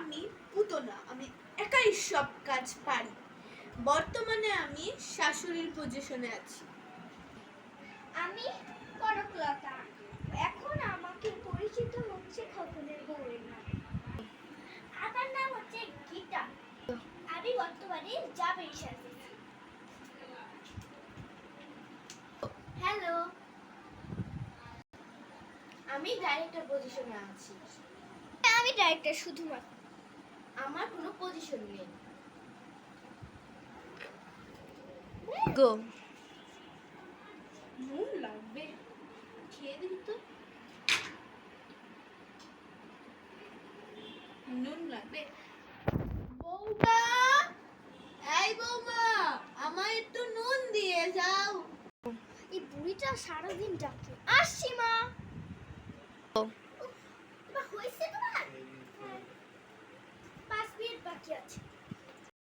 আমি পুতনা, আমি একাই সব কাজ পারি। বর্তমানে আমি শাশুড়ির পজিশনে আছি। আমি কনকলতা, এখন আমাকে পরিচিত হচ্ছে খোকনের বউয়ের নামে। আমার নাম হচ্ছে গীতা, আমি বর্তমানে জামাই সাজেছি। হ্যালো, আমি ডাইরেক্টর পজিশনে আছি। আমি ডাইরেক্টর শুধুমাত্র, আমার কোনো পজিশন নেই। গো নুন লাগবে, খেয়ে দিবি তো। নুন লাগবে। বৌমা, এই বৌমা, আমায় একটু নুন দিয়ে যাও। এই বুড়িটা সারাদিন ডাকে। আসছি মা। হয়েছে তোমার? 5 মিনিট বাকি আছে।